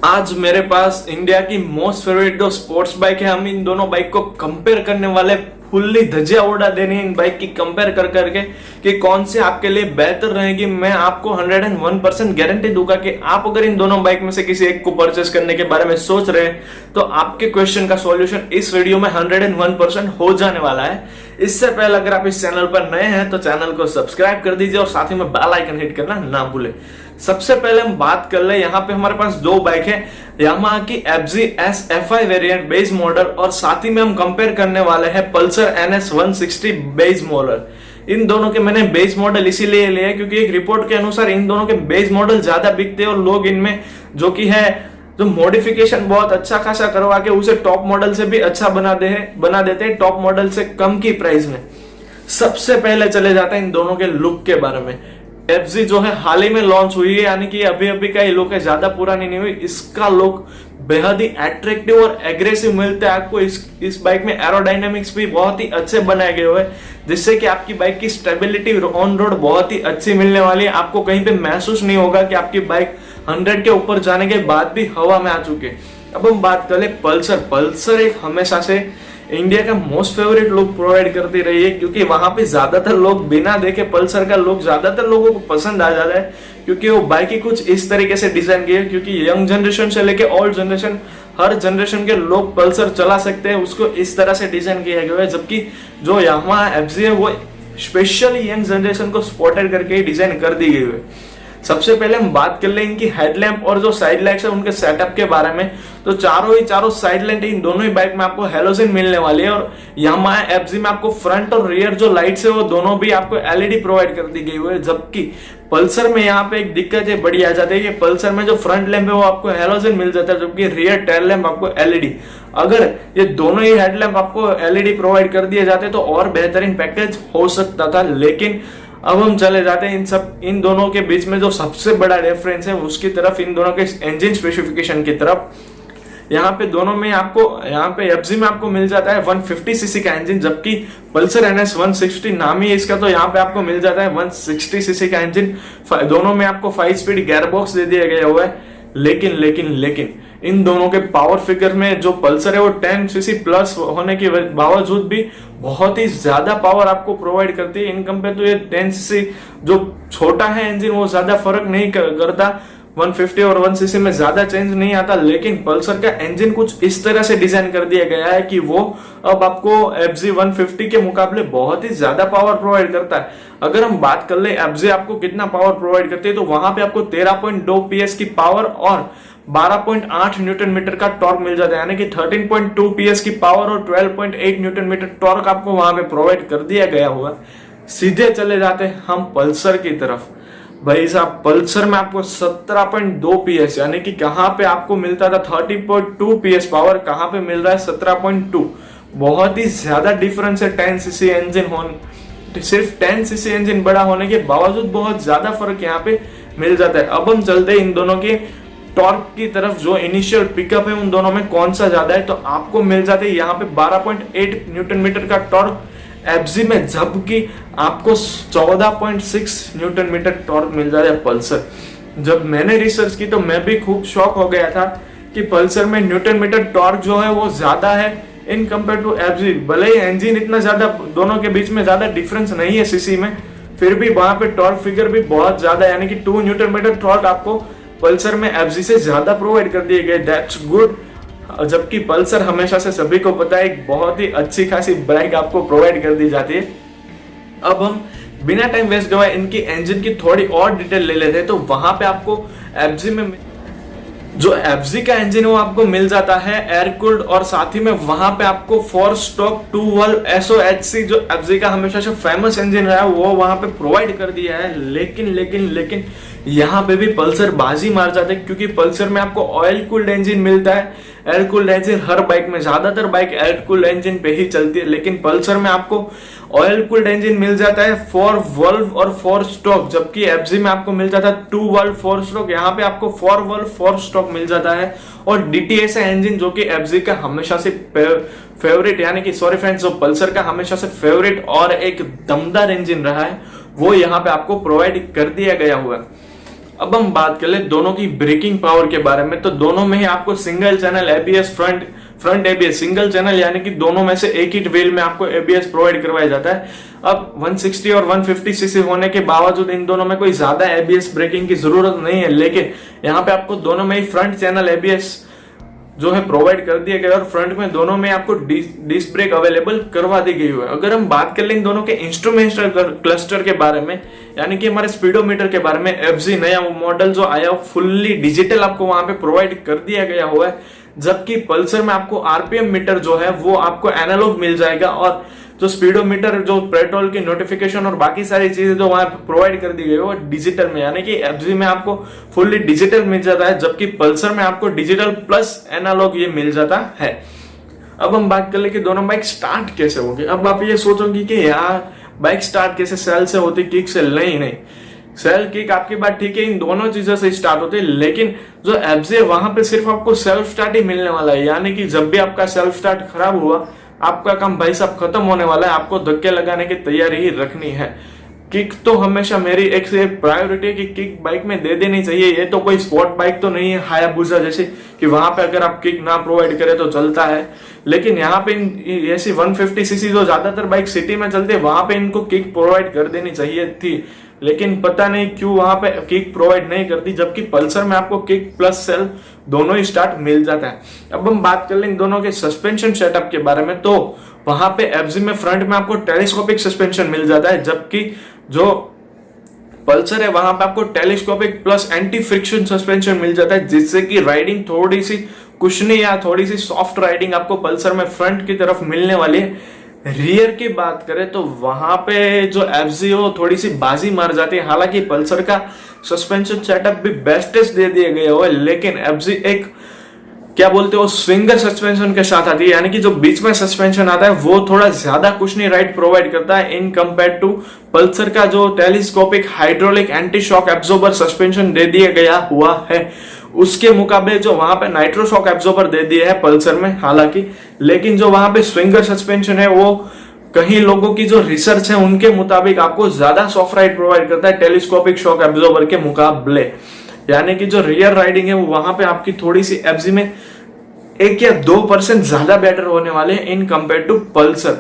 आज मेरे पास इंडिया की मोस्ट फेवरेट दो स्पोर्ट्स बाइक है। हम इन दोनों बाइक को कंपेयर करने वाले, फुल्ली धज्जियां उड़ा देनी है इन बाइक की कंपेयर कर करके कि कौन से आपके लिए बेहतर रहेगी। मैं आपको 101% गारंटी दूंगा कि आप अगर इन दोनों बाइक में से किसी एक को परचेस करने के बारे में सोच रहे हैं तो आपके क्वेश्चन का सॉल्यूशन इस वीडियो में 101% हो जाने वाला है। इससे पहले अगर आप इस चैनल पर नए हैं तो चैनल को सब्सक्राइब कर दीजिए और साथ ही में बेल आइकन हिट करना ना भूलें। सबसे पहले हम बात कर ले, यहाँ पे हमारे पास दो बाइक है, यामाहा की FZ SFI variant base model और साथ ही में हम कंपेयर करने वाले हैं पल्सर NS 160 बेस मॉडल। इन दोनों के मैंने बेस मॉडल इसीलिए लिए क्योंकि एक रिपोर्ट के अनुसार इन दोनों के बेस मॉडल ज्यादा बिकते हैं और लोग इनमें जो कि है जो मॉडिफिकेशन बहुत अच्छा खासा करवा के उसे टॉप मॉडल से भी अच्छा बना देते हैं टॉप मॉडल से कम की प्राइस में। सबसे पहले चले जाते हैं इन दोनों के लुक के बारे में। FZ जो है हाल ही में लॉन्च हुई है, यानी कि अभी अभी का ये लुक है, ज्यादा पुरानी नहीं हुई। इसका लुक बेहद ही अट्रैक्टिव और एग्रेसिव मिलता है आपको। इस बाइक में एरोडायनेमिक्स भी बहुत ही अच्छे बनाए गए हुए जिससे कि आपकी बाइक की स्टेबिलिटी ऑन रोड बहुत ही अच्छी मिलने वाली है। आपको कहीं पे महसूस नहीं होगा कि आपकी बाइक 100 के ऊपर जाने के बाद भी हवा में आ चुके। अब हम बात करें पल्सर एक हमेशा से इंडिया का मोस्ट फेवरेट लुक प्रोवाइड करती रही है क्योंकि वहां पे ज्यादातर लोग बिना देखे पल्सर का लुक ज्यादातर लोगों को पसंद आ जाता है क्योंकि वो बाइक ही कुछ इस तरीके से डिजाइन की है। क्योंकि यंग जनरेशन से लेके ओल्ड जनरेशन, हर जनरेशन के लोग पल्सर चला सकते हैं, उसको इस तरह से डिजाइन किया गया है। जबकि जो यामाहा FZ है वो स्पेशली यंग जनरेशन को स्पॉटेड करके ही डिजाइन कर दी गई है। सबसे पहले हम बात कर ले इनकी हेडलैम्प और जो साइड लाइट्स है उनके सेटअप के बारे में। तो चारों साइड लाइट इन दोनों ही बाइक में आपको हेलोजन मिलने वाली है और यामाहा FZ में आपको फ्रंट और रियर जो लाइट्स है वो दोनों भी आपको LED प्रोवाइड कर दी गई हुई है। जबकि पल्सर में यहाँ पे एक दिक्कत है बड़ी आ जाती है कि पल्सर में जो फ्रंट लैंप है वो आपको हेलोजन मिल जाता है जबकि रियर टेल लैंप आपको LED। अगर ये दोनों ही हेडलैम्प आपको LED प्रोवाइड कर दिए जाते तो और बेहतरीन पैकेज हो सकता था। लेकिन अब हम चले जाते हैं इन दोनों के बीच में जो सबसे बड़ा डिफरेंस है उसकी तरफ, इन दोनों के इंजन स्पेसिफिकेशन की तरफ। यहाँ पे दोनों में आपको, यहाँ पे FZ में आपको मिल जाता है 150cc का इंजन, जबकि पल्सर NS 160 नाम ही इसका, तो यहाँ पे आपको मिल जाता है 160cc का इंजन। दोनों में आपको 5 स्पीड गियर बॉक्स दे दिया गया हुआ है। लेकिन इन दोनों के पावर फिगर में जो पल्सर है वो 10cc प्लस होने के बावजूद भी बहुत ही ज्यादा पावर आपको प्रोवाइड करती है। इन कंपेयर तो ये 10cc जो छोटा है इंजन वो ज्यादा फर्क नहीं करता, 150 और 1cc में ज्यादा चेंज नहीं आता। लेकिन पल्सर का इंजन कुछ इस तरह से डिजाइन कर दिया गया है कि वो अब आपको FZ 150 के मुकाबले बहुत ही ज्यादा पावर प्रोवाइड करता है। अगर हम बात कर ले FZ आपको कितना पावर प्रोवाइड करती है तो वहां पे आपको 13.2 PS की पावर और 12.8 न्यूटन मीटर का टॉर्क मिल जाता है, यानी कि 13.2 PS की पावर और 12.8 न्यूटन मीटर टॉर्क आपको वहां पे प्रोवाइड कर दिया गया हुआ। सीधे चले जाते हैं हम पल्सर की तरफ। भाई साहब, पल्सर में आपको 17.2 PS, यानी कि कहां पे आपको मिलता था 30.2 PS पावर, कहां पे मिल रहा है 17.2। बहुत ही ज्यादा डिफरेंस है। 10cc इंजन होने, सिर्फ 10cc इंजन बड़ा होने के बावजूद बहुत ज्यादा फर्क यहाँ पे मिल जाता है। अब हम चलते हैं इन दोनों के टॉर्क की तरफ। जो इनिशियल पिकअप है उन दोनों में कौन सा ज्यादा है, तो आपको मिल जाते हैं यहाँ पे 12.8 न्यूटन मीटर का टॉर्क FZ में, जबकि आपको 14.6 न्यूटन मीटर टॉर्क मिल जाता है पल्सर। जब मैंने रिसर्च की तो मैं भी खूब शॉक हो गया था कि पल्सर में न्यूटन मीटर टॉर्क जो है वो ज्यादा है इन कंपेयर टू FZ। भले ही इंजन इतना ज्यादा, दोनों के बीच में ज्यादा डिफरेंस नहीं है सीसी में, फिर भी वहां पे टॉर्क फिगर भी बहुत ज्यादा, यानी कि 2 न्यूटन मीटर टॉर्क आपको पल्सर में FZ से ज्यादा प्रोवाइड कर दिए गए। That's good. जबकि पल्सर हमेशा से सभी को पता है एक बहुत ही अच्छी खासी बाइक आपको प्रोवाइड कर दी जाती है। अब हम बिना टाइम वेस्ट गवाए इनकी इंजन की थोड़ी और डिटेल ले लेते हैं। तो वहां पे आपको FZ में जो FZ का इंजन है वो आपको मिल जाता है एयर कूल्ड और साथ ही में वहां पे आपको 4 स्ट्रोक 2 वाल्व SOHC जो FZ का हमेशा से फेमस इंजन रहा है वो वहां पे प्रोवाइड कर दिया है। लेकिन यहाँ पे भी पल्सर बाजी मार जाते हैं क्योंकि पल्सर में आपको ऑयल कूल्ड इंजन मिलता है। एयर कूल्ड इंजन हर बाइक में, ज्यादातर बाइक एयर कूल्ड इंजन पे ही चलती है, लेकिन पल्सर में आपको ऑयल कूल्ड इंजन मिल जाता है 4 वाल्व और 4 स्ट्रोक, जबकि FZ में आपको मिल जाता है 2 वाल्व 4 स्ट्रोक। यहाँ पे आपको 4 वाल्व 4 स्ट्रोक मिल जाता है। और DTS इंजन जो कि FZ का हमेशा से फेवरेट, यानी कि सॉरी फ्रेंड्स, जो पल्सर का हमेशा से फेवरेट और एक दमदार इंजन रहा है वो यहाँ पे आपको प्रोवाइड कर दिया गया हुआ है। अब हम बात कर ले दोनों की ब्रेकिंग पावर के बारे में। तो दोनों में ही आपको single channel ABS front ABS single channel, यानी कि दोनों में से एक ही व्हील में आपको एबीएस प्रोवाइड करवाया जाता है। अब 160 और 150 सीसी होने के बावजूद इन दोनों में कोई ज्यादा एबीएस ब्रेकिंग की जरूरत नहीं है, लेकिन यहाँ पे आपको दोनों में ही फ्रंट चैनल एबीएस जो है प्रोवाइड कर दिया गया और फ्रंट में दोनों में आपको डिस्क ब्रेक अवेलेबल करवा दी गई है। अगर हम बात कर लें दोनों के इंस्ट्रूमेंटल क्लस्टर के बारे में, यानी कि हमारे स्पीडोमीटर के बारे में, एफजी नया मॉडल जो आया फुल्ली डिजिटल आपको वहां पे प्रोवाइड कर दिया गया हुआ है, जबकि पल्सर में आपको आरपीएम मीटर जो है वो आपको एनालॉग मिल जाएगा और जो स्पीडोमीटर जो पेट्रोल की नोटिफिकेशन और बाकी सारी चीजें जो वहां प्रोवाइड कर दी गई है वो डिजिटल में, यानी कि एफजी में आपको फुल्ली डिजिटल मिल जाता है, जबकि पल्सर में आपको डिजिटल प्लस एनालॉग ये मिल जाता है। अब हम बात कर ले कि दोनों बाइक स्टार्ट कैसे होगी। अब आप ये सोचोगे कि यार बाइक स्टार्ट कैसे, सेल से होती, किक से? नहीं, सेल किक आपकी बात ठीक है, इन दोनों चीजों से स्टार्ट होती है, लेकिन जो एफजी है वहां पे सिर्फ आपको सेल्फ स्टार्ट ही मिलने वाला है, यानी कि जब भी आपका सेल्फ स्टार्ट खराब हुआ आपका काम भाई साहब खत्म होने वाला है, आपको धक्के लगाने की तैयारी ही रखनी है। किक तो हमेशा मेरी एक से एक प्रायोरिटी है कि किक बाइक में दे देनी चाहिए। ये तो कोई स्पोर्ट बाइक तो नहीं है हायाबुसा जैसे कि वहां पे अगर आप किक ना प्रोवाइड करें तो चलता है, लेकिन यहाँ पे ऐसी 150 सीसी जो ज्यादातर बाइक सिटी में चलती है वहां पे इनको किक प्रोवाइड कर देनी चाहिए थी, लेकिन पता नहीं क्यों वहां पे किक प्रोवाइड नहीं करती, जबकि पल्सर में आपको किक प्लस सेल दोनों ही स्टार्ट मिल जाता है। अब हम बात कर लेंगे दोनों के सस्पेंशन सेटअप के बारे में। तो वहां पे एफजी में फ्रंट में आपको टेलीस्कोपिक सस्पेंशन मिल जाता है, जबकि जो पल्सर है वहां पे आपको telescopic plus anti friction suspension मिल जाता है, जिससे कि राइडिंग थोड़ी सी कुशनी या थोड़ी सी सॉफ्ट राइडिंग आपको पल्सर में फ्रंट की तरफ मिलने वाली है। रियर की बात करें तो वहां पे जो एफजी हो थोड़ी सी बाजी मार जाती है, हालांकि पल्सर का सस्पेंशन सेटअप भी बेस्टेस्ट दे दिया गया हो, लेकिन एफजी एक क्या बोलते हो स्विंगर सस्पेंशन के साथ आती है, यानी कि जो बीच में सस्पेंशन आता है वो थोड़ा ज्यादा कुशनी राइड प्रोवाइड करता है इन कंपेयर टू पल्सर का जो telescopic hydraulic anti shock absorber suspension दे दिया गया हुआ है। उसके मुकाबले जो वहां पे नाइट्रो शॉक एब्जॉर्बर दे दिए है पल्सर में हालांकि, लेकिन जो वहां पे स्विंगर सस्पेंशन है वो कहीं लोगों की जो रिसर्च है उनके मुताबिक आपको ज्यादा सॉफ्ट राइड प्रोवाइड करता है टेलीस्कोपिक शॉक एब्जॉर्बर के मुकाबले, यानी कि जो रियर राइडिंग है वो वहां पे आपकी थोड़ी सी एफजी में 1 या 2% ज्यादा बेटर होने वाले हैं इन कंपेयर टू पल्सर।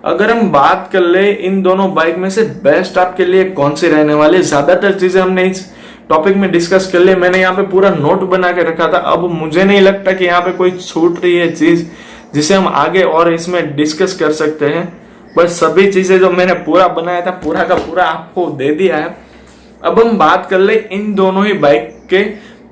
अगर हम बात कर ले इन दोनों बाइक में से बेस्ट आपके लिए कौन सी रहने वाली है, ज्यादातर चीजें हमने इस टॉपिक में डिस्कस कर लिए, मैंने यहाँ पे पूरा नोट बना के रखा था। अब मुझे नहीं लगता कि यहाँ पे कोई छूट रही है चीज जिसे हम आगे और इसमें डिस्कस कर सकते हैं, बस सभी चीजें जो मैंने पूरा बनाया था पूरा का पूरा आपको दे दिया है। अब हम बात कर ले इन दोनों ही बाइक के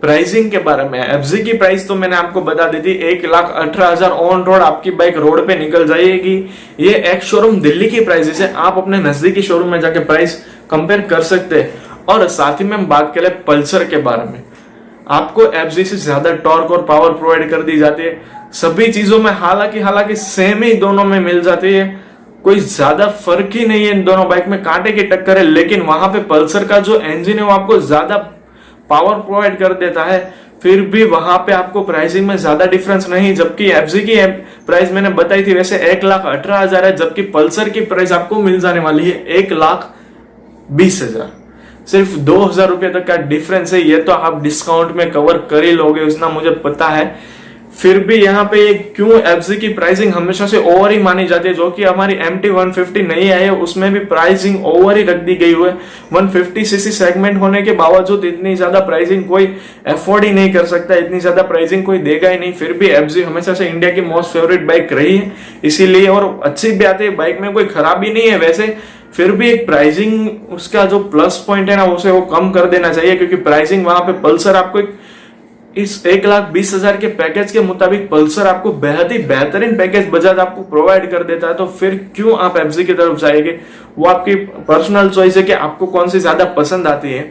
प्राइसिंग के बारे में। एफजी की प्राइस तो मैंने आपको बता दी थी, 1,18,000 ऑन रोड आपकी बाइक रोड पे निकल जाएगी। ये एक शोरूम दिल्ली की प्राइस है, आप अपने नजदीकी शोरूम में जाके प्राइस कंपेयर कर सकते हैं। और साथ ही में हम बात करें पल्सर के बारे में, आपको एफजी से ज्यादा टॉर्क और पावर प्रोवाइड कर दी जाती है सभी चीजों में, हालांकि सेम ही दोनों में मिल जाती है, कोई ज्यादा फर्क ही नहीं है इन दोनों बाइक में, कांटे की टक्कर है। लेकिन वहां पे पल्सर का जो इंजन है वो आपको ज्यादा पावर प्रोवाइड कर देता है, फिर भी वहां पे आपको प्राइसिंग में ज्यादा डिफरेंस नहीं, जबकि एफजी की प्राइस मैंने बताई थी वैसे 1,18,000 है, जबकि पल्सर की प्राइस आपको मिल जाने वाली है 1,20,000। सिर्फ 2,000 रुपए तक का डिफरेंस है, ये तो आप डिस्काउंट में कवर कर ही लोगे उतना मुझे पता है। फिर भी यहाँ पे क्यों एफजी की प्राइसिंग हमेशा से ओवर ही मानी जाती है, जो कि हमारी MT 150 नहीं आई है उसमें भी प्राइसिंग ओवर ही रख दी गई हुई है। 150 सीसी सेगमेंट होने के बावजूद इतनी ज्यादा प्राइसिंग कोई अफोर्ड ही नहीं कर सकता, इतनी ज्यादा प्राइसिंग कोई देगा ही नहीं। फिर भी एफजी हमेशा से इंडिया की मोस्ट फेवरेट बाइक रही है, इसीलिए और अच्छी भी आती है, बाइक में कोई खराबी नहीं है वैसे, फिर भी एक प्राइसिंग उसका जो प्लस पॉइंट है ना उसे वो कम कर देना चाहिए, क्योंकि प्राइसिंग वहां पे पल्सर आपको इस 1,20,000 के पैकेज के मुताबिक पल्सर आपको बेहद ही बेहतरीन पैकेज बजाज आपको प्रोवाइड कर देता है, तो फिर क्यों आप एफजी की तरफ जाएंगे, वो आपकी पर्सनल चॉइस है कि आपको कौन सी ज्यादा पसंद आती है।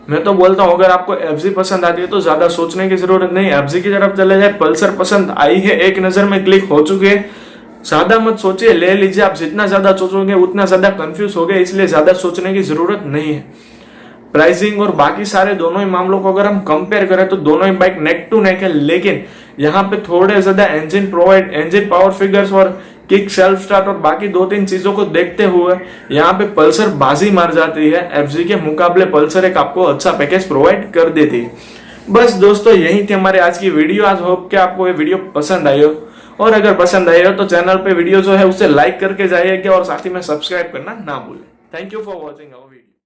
मैं तो बोलता हूं अगर आपको एफजी पसंद आती है तो ज्यादा सोचने की जरूरत नहीं, एफजी की तरफ चले जाए। पल्सर पसंद आई है, एक नजर में क्लिक हो चुके हैं, ज्यादा मत सोचिए, ले लीजिए। आप जितना ज्यादा सोचोगे उतना ज्यादा कंफ्यूज हो गए, इसलिए ज्यादा सोचने की जरूरत नहीं है। प्राइसिंग और बाकी सारे दोनों ही मामलों को अगर हम कंपेयर करें तो दोनों ही बाइक नेक टू नेक है, लेकिन यहाँ पे थोड़े ज्यादा इंजन पावर फिगर्स और किक, सेल्फ स्टार्ट और बाकी 2-3 चीजों को देखते हुए यहाँ पे पल्सर बाजी मार जाती है। एफजी के मुकाबले पल्सर एक आपको अच्छा पैकेज प्रोवाइड कर देती है। बस दोस्तों यही थी हमारे आज की वीडियो। आज होप कि आपको ये वीडियो पसंद आई हो, और अगर पसंद आई हो तो चैनल पे वीडियो जो है उसे लाइक करके जाइए और साथ ही में सब्सक्राइब करना ना भूलें। Thank you for watching our video.